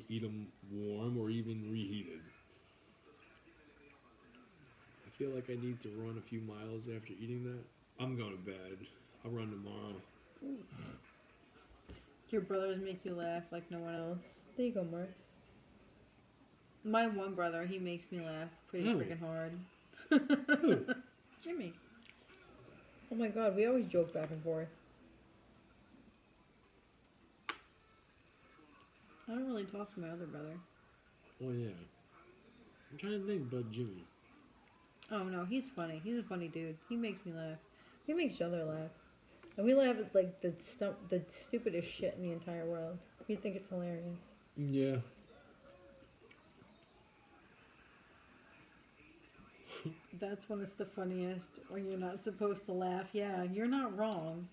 eat them warm or even reheated. I feel like I need to run a few miles after eating that. I'm going to bed. I'll run tomorrow. Your brothers make you laugh like no one else. There you go, Marks. My one brother, he makes me laugh pretty Oh. freaking hard. Who? Jimmy. Oh my god, we always joke back and forth. I don't really talk to my other brother. Oh, yeah. I'm trying to think about Jimmy. Oh no, he's funny. He's a funny dude. He makes me laugh. We make each other laugh. And we laugh at like the stupidest shit in the entire world. We think it's hilarious. Yeah. That's when it's the funniest, when you're not supposed to laugh. Yeah, you're not wrong.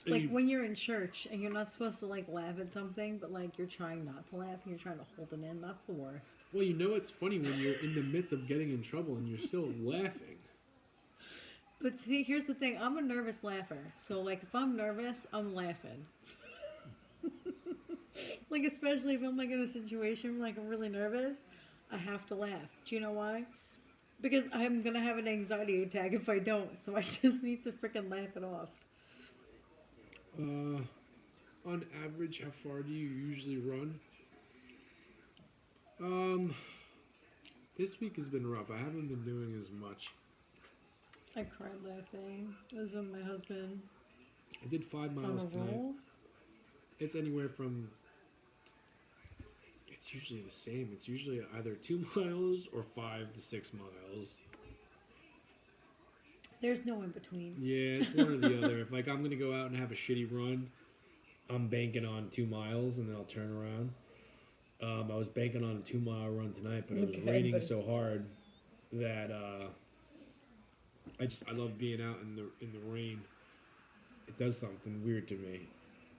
Like when you're in church and you're not supposed to like laugh at something, but like you're trying not to laugh and you're trying to hold it in. That's the worst. Well, it's funny when you're in the midst of getting in trouble and you're still laughing. But see, here's the thing. I'm a nervous laugher. So like if I'm nervous, I'm laughing. Like especially if I'm like in a situation where like I'm really nervous, I have to laugh. Do you know why? Because I'm gonna have an anxiety attack if I don't. So I just need to freaking laugh it off. On average, how far do you usually run? This week has been rough. I haven't been doing as much. I cried laughing. It was with my husband. I did 5 miles On a tonight. roll? It's anywhere from. It's usually the same. It's usually either 2 miles or 5 to 6 miles. There's no in between. Yeah, it's one or the other. If like I'm gonna go out and have a shitty run, I'm banking on 2 miles and then I'll turn around. I was banking on a 2-mile run tonight, but it was raining so hard that I love being out in the rain. It does something weird to me.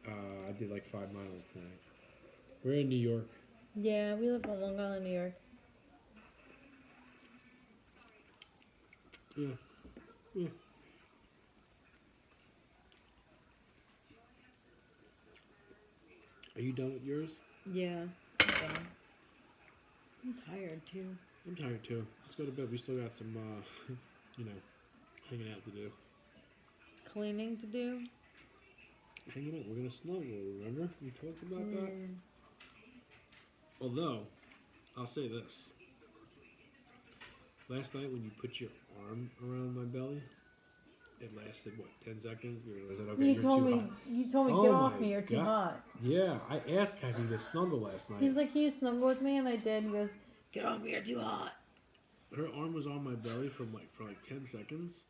I did like 5 miles tonight. We're in New York. Yeah, we live on Long Island, New York. Yeah. Yeah. Are you done with yours? Yeah. I'm done. I'm tired too. I'm tired too. Let's go to bed. We still got some, hanging out to do. Cleaning to do. Hanging out. We're gonna snuggle. Remember we talked about that. Although, I'll say this. Last night when you put your arm around my belly, it lasted, 10 seconds? Was it okay? You told me, get off me, you're too hot. Yeah, I asked Kathy to snuggle last night. He's like, can you snuggle with me? And I did. He goes, get off me, you're too hot. Her arm was on my belly for 10 seconds.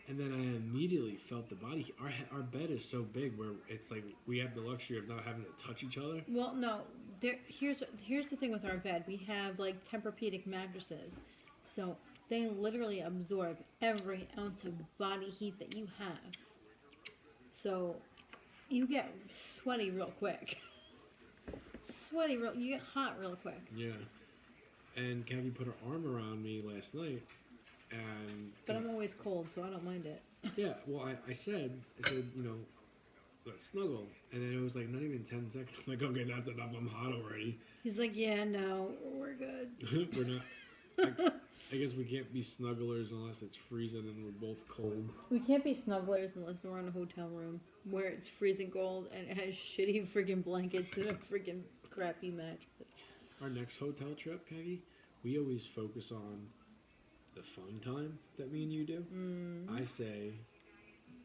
And then I immediately felt the body. Our bed is so big where it's like we have the luxury of not having to touch each other. Well, no. Here's the thing with our bed. We have like Tempur-Pedic mattresses. So they literally absorb every ounce of body heat that you have. So you get sweaty real quick. You get hot real quick. Yeah. And Kathy put her arm around me last night. But I'm always cold, so I don't mind it. Yeah, well, I said, let's snuggle. And then it was like not even 10 seconds. I'm like, okay, that's enough. I'm hot already. He's like, yeah, no, we're good. We're not. I guess we can't be snugglers unless it's freezing and we're both cold. We can't be snugglers unless we're in a hotel room where it's freezing cold and it has shitty freaking blankets and a freaking crappy mattress. Our next hotel trip, Peggy, we always focus on the fun time that me and you do. I say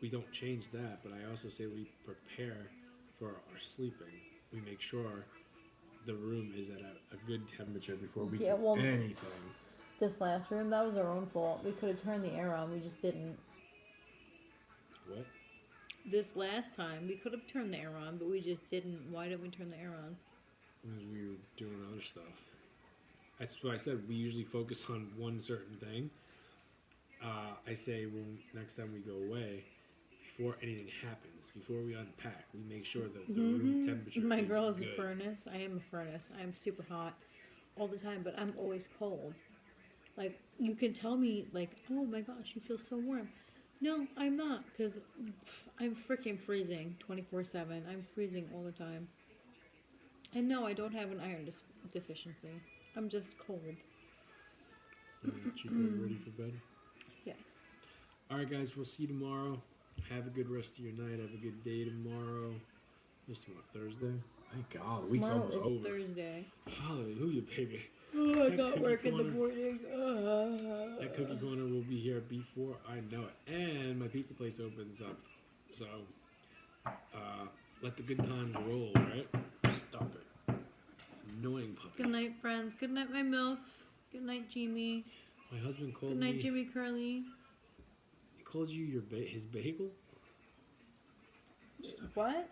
we don't change that, but I also say we prepare for our sleeping. We make sure the room is at a good temperature before we do anything. This last room, that was our own fault. We could have turned the air on, we just didn't. What? This last time, we could have turned the air on, but we just didn't. Why didn't we turn the air on? Because we were doing other stuff. That's what I said. We usually focus on one certain thing. I say next time we go away, before anything happens, before we unpack, we make sure that the room temperature My is girl is good. a furnace. I am a furnace. I'm super hot all the time, but I'm always cold. Like, you can tell me, like, oh my gosh, you feel so warm. No, I'm not, because I'm freaking freezing 24/7. I'm freezing all the time. And no, I don't have an iron deficiency. I'm just cold. You get ready for bed? Yes. All right, guys, we'll see you tomorrow. Have a good rest of your night. Have a good day tomorrow. What's tomorrow, Thursday? Thank God, the week's almost over. Tomorrow is Thursday. Hallelujah, baby. Oh, I got work in the morning. That cookie corner will be here before I know it. And my pizza place opens up. So, let the good times roll, right? Stop it. Annoying puppy. Good night, friends. Good night, my MILF. Good night, Jamie. My husband called me. Good night, me. Jimmy Curly. He called you his bagel? What?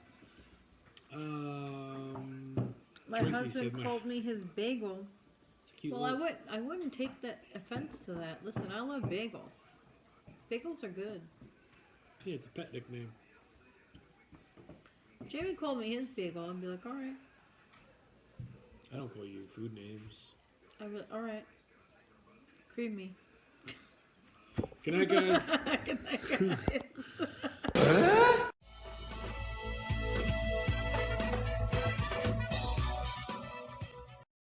My Tracy husband called me his bagel. Well, little... I wouldn't take that offense to that. Listen, I love bagels. Bagels are good. Yeah, it's a pet nickname. Jamie called me his bagel. I'd be like, all right. I don't call you food names. I'd be like, all right. Cream me. Good night, guys. Good night, guys.